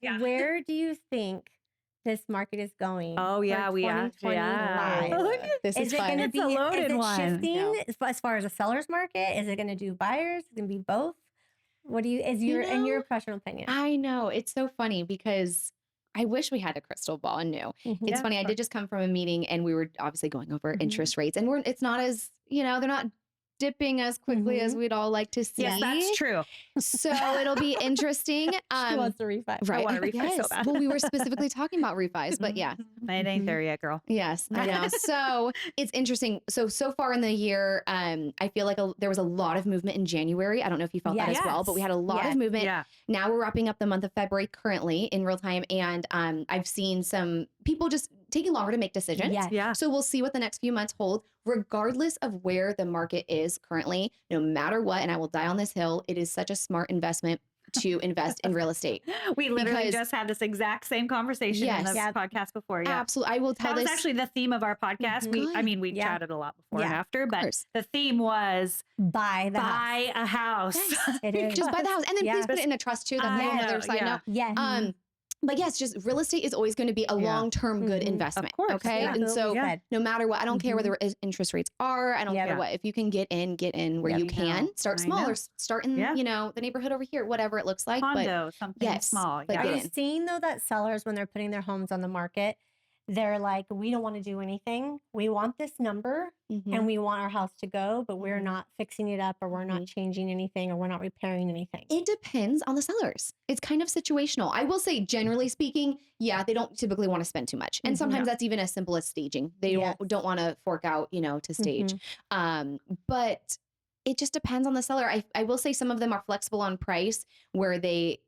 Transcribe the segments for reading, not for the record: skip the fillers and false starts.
Yeah. where do you think this market is going? Oh, yeah, for we actually, 2025? This is Is it fun. going to It's be a loaded is it one. shifting No. as far as a seller's market? Is it going to do buyers? Is it going to be both? What do you is your in your personal opinion? I know. It's so funny because I wish we had a crystal ball and knew. Mhm. It's funny. I did just come from a meeting and we were obviously going over interest rates, and it's not as, they're not dipping as quickly as we'd all like to see. Yes, that's true. So it'll be interesting. She wants to refi. Right. I want to refi so Yes. bad. Well, we were specifically talking about refis, but yeah. It ain't there yet, girl. Yes, I know. So it's interesting. So far in the year, I feel like there was a lot of movement in January. I don't know if you felt that as well, but we had a lot of movement. Yeah. Now we're wrapping up the month of February currently in real time. And I've seen some people just taking longer to make decisions. Yes. Yeah. So we'll see what the next few months hold, regardless of where the market is currently, no matter what. And I will die on this hill. It is such a smart investment to invest in real estate. We literally Because- just had this exact same conversation in the podcast before. Yeah. Absolutely. I will tell That was this. actually the theme of our podcast. Good. We chatted a lot before and Yeah. after, but course. the theme was Buy the house. buy a house. It is. Just buy the house. And then Yeah. please put it in a trust too. That's I a whole know, other side yeah. note. Yes. But yes, just real estate is always going to be a long-term good Mhm. investment. Of course, Okay. yeah. And so Yeah. no matter what, I don't care whether interest rates are, I don't Yep. care what, if you can get in where you Yep. can, start I small know. or start in, Yeah. the neighborhood over here, whatever it looks like. But Condo, something yes, small. but Yeah. get I've in. seen though that sellers, when they're putting their homes on the market, they're like, we don't want to do anything. We want this number Mhm. and we want our house to go, but we're Mhm. not fixing it up or we're not changing anything or we're not repairing anything. It depends on the sellers. It's kind of situational. I will say, generally speaking, yeah, they don't typically want to spend too much. And sometimes that's even as simple as staging. They Yes. don't want to fork out, to stage. But it just depends on the seller. I will say some of them are flexible on price, where they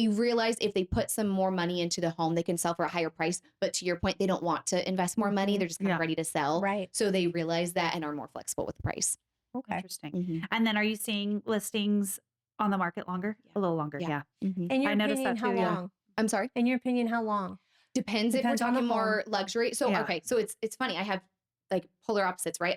realize if they put some more money into the home, they can sell for a higher price. But to your point, they don't want to invest more money. They're just kind of ready to sell. Right. So they realize that and are more flexible with the price. Okay. Interesting. And then are you seeing listings on the market longer? A little longer. Yeah. In your I noticed opinion, that how too, yeah. long? I'm sorry. In your opinion, how long? Depends if we're Depends on the talking more home. luxury. So, Yeah. okay. So it's funny. I have like polar opposites, right?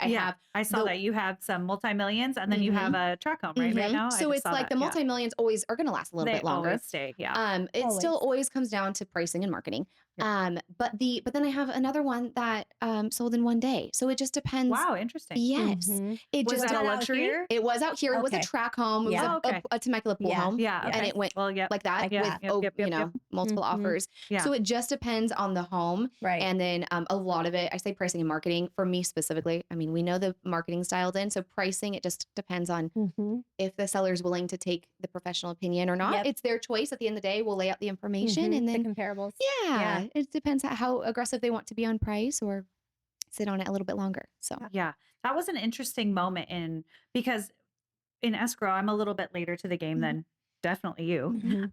I saw the- that you have some multi-millions and then you have a track home right now. So it's like the multi-millions always are going to last a little bit longer. Always stay. Yeah. It still always comes down to pricing and marketing. But then I have another one that sold in one day. So it just depends. Wow. Interesting. Yes. It Was just that a out luxury? here? It was out here. It was a Okay. track home. It Yeah. was a Temecula pool home. Yeah. And it went well, yeah. like that with multiple offers. Yeah. So it just depends on the home. Right. And then a lot of it, I say pricing and marketing for me specifically. I mean, we know the marketing dialed in. So pricing, it just depends on if the seller's willing to take the professional opinion or not. Yep. It's their choice. At the end of the day, we'll lay out the information and the then comparables. yeah, it depends on how aggressive they want to be on price or sit on it a little bit longer. So Yeah. That was an interesting moment because in escrow, I'm a little bit later to the game than definitely you.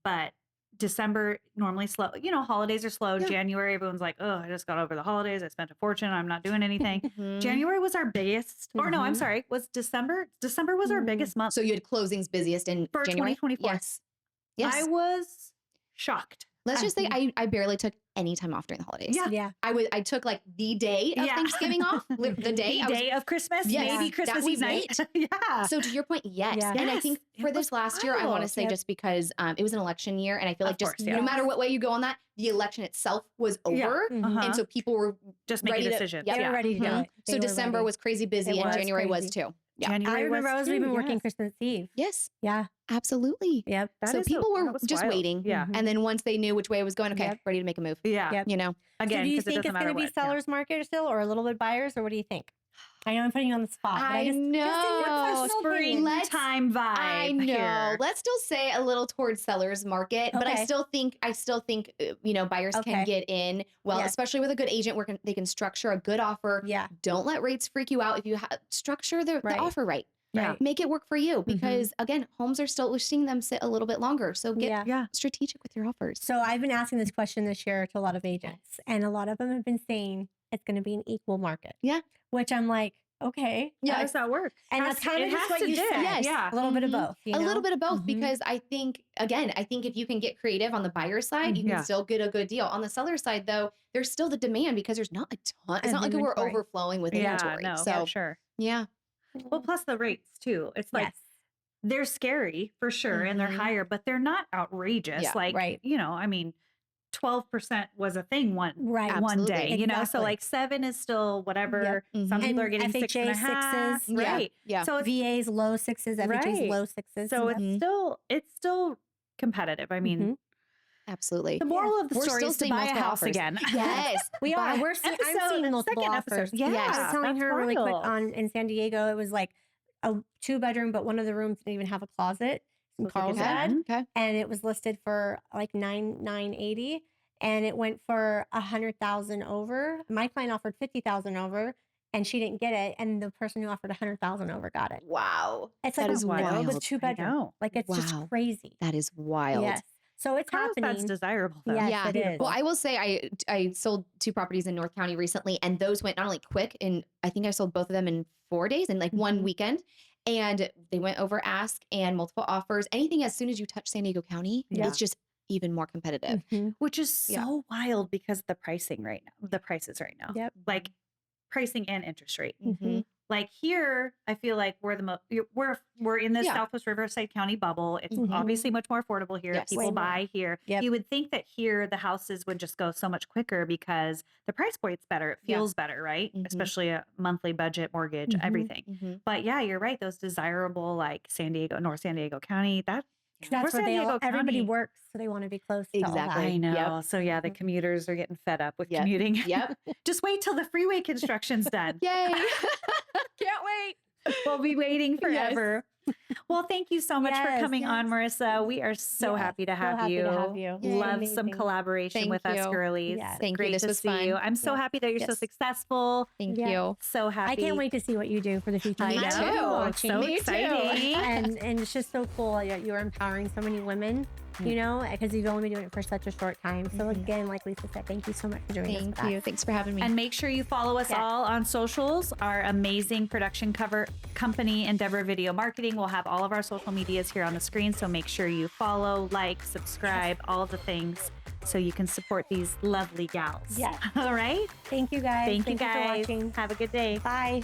But December normally slow, holidays are slow. Yeah. January, everyone's like, oh, I just got over the holidays. I spent a fortune. I'm not doing anything. January was our biggest, or no, I'm sorry, was December. December was our biggest month. So you had closings busiest in For January? 2024. Yes. I was shocked. Let's just say I barely took any time off during the holidays. Yeah. I took like the day of Thanksgiving off, the day. The day of Christmas, Yes. maybe That Christmas was Eve night. Yeah. So to your point, yes. Yeah. And I Yes. think It for this was last year, I want to wild. say just because it was an election year, and I feel like Of just course, yeah. no matter what way you go on that, the election itself was Yeah. over. Uh-huh. And so people were Just making ready to- decisions. Yep. They were ready to do Mhm. it. They So were December ready. was crazy busy, It and was January was crazy. too. Yeah. January I remember I was too, even working yes. Christmas Eve. Yes, Yeah. absolutely. Yep. So people were just waiting. Yeah. Mhm. And then once they knew which way it was going, okay, Yep. ready to make a move. Yeah. Yep. You know, Again, So do you 'cause it think doesn't it's going matter to be what, yeah. seller's market still or a little bit buyers or what do you think? I know I'm putting you on the spot. But I just in your know. personal opinion. Springtime vibe. I know. Here. Let's still say a little towards seller's market, but I Okay. still think buyers Okay. can get in. Well, Yes. especially with a good agent, where they can structure a good offer. Yeah. Don't let rates freak you out. If you structure the Right. offer right, Yeah. make it work for you. Because again, homes are still we're seeing them sit a little bit longer. So get Yeah. Yeah. strategic with your offers. So I've been asking this question this year to a lot of agents, and a lot of them have been saying it's going to be an equal market. Yeah. Which I'm like, okay. How does that work? And Has that's kind of it just has what to you do. said. Yes. Yeah. A little bit of Mhm. both. You A know? little bit of both, Mhm. because I think if you can get creative on the buyer side, you can Yeah. still get a good deal. On the seller side, though, there's still the demand because there's not a ton. It's not like we're Inventory. overflowing with Yeah. inventory. No. So Yeah, sure. yeah. Well, plus the rates too. It's like Yes. they're scary for sure, and they're Mhm. higher, but they're not outrageous. Yeah, Like, right. I mean, 12% was a thing one Right. one day, Absolutely. so Exactly. like 7 is still whatever. Some Mhm. people are And getting FHA 6.5, sixes. Yeah, right? yeah. So it's VA's low sixes, FHA's right. low sixes. So Yep. it's still competitive. I mean, Mhm. Absolutely. the moral of the We're story still is to seeing buy a multiple house offers. again. Yes, We are. buy- We're seeing. I'm Episode- seeing multiple second offers. episode. Yeah, I was telling that's her really quick wild. in San Diego. It was like a 2-bedroom, but one of the rooms didn't even have a closet in Looks like a Carlsbad, den. Okay. and it was listed for like 980, and it went for 100,000 over. My client offered 50,000 over, and she didn't get it, and the person who offered 100,000 over got it. Wow. It's That like is a world wild. with 2 bedrooms. know. Like it's just Wow. crazy. That is wild. Yes. So it's Carlsbad's happening. desirable though. Yes, Yeah. it is. Well, I will say I sold 2 properties in North County recently, and those went not only quick, and I think I sold both of them in 4 days in like one Mhm. weekend, and they went over ask and multiple offers. Anything as soon as you touch San Diego County, Yeah. it's just even more competitive. Mhm. Which is so Yeah. wild because of the pricing right now. The prices right now. Yep. Like pricing and interest rate. Mhm. Like here, I feel like we're the most we're in the Yeah. Southwest Riverside County bubble. It's Mhm. obviously much more affordable here. Yes. People Way more. buy here. Yep. You would think that here the houses would just go so much quicker because the price point's better. It Yeah. feels better, right? Mhm. Especially a monthly budget, mortgage, Mhm. everything. Mhm. But yeah, you're right. Those desirable like San Diego, North San Diego County, 'Cause North that's where San Diego everybody County- works, so they want to be close to all that. Exactly. I know. Yep. So yeah, the Mhm. commuters are getting fed up with Yep. commuting. Yep. Just wait till the freeway construction's done. Yay. Can't wait. We'll be waiting Yes. forever. Well, thank you so much for Yes, coming on, yes. Marissa. We are so Yes, happy to so have happy you. to have you. Yay. Love some Amazing. collaboration Thank with us you. girlies. Yes. Thank you. Great This to was see you. fun. I'm so Yes. happy that you're so Yes. successful. Thank Yeah. you. So happy. I can't wait to see what you do for the future. I Me know. too. Watching. So Me too. exciting. and it's just so cool. You're empowering so many women, you know, because you've only been doing it for such a short time. So Mhm. again, like Lisa said, thank you so much for doing this. Thank with you. us. Thanks for having me. And make sure you follow us Yes. all on socials. Our amazing production cover company, Endeavor Video Marketing, will have all of our social medias here on the screen. So make sure you follow, like, subscribe, all of the things so you can support these lovely gals. Yes. All right. Thank you guys. Thank you for guys. watching. Have a good day. Bye.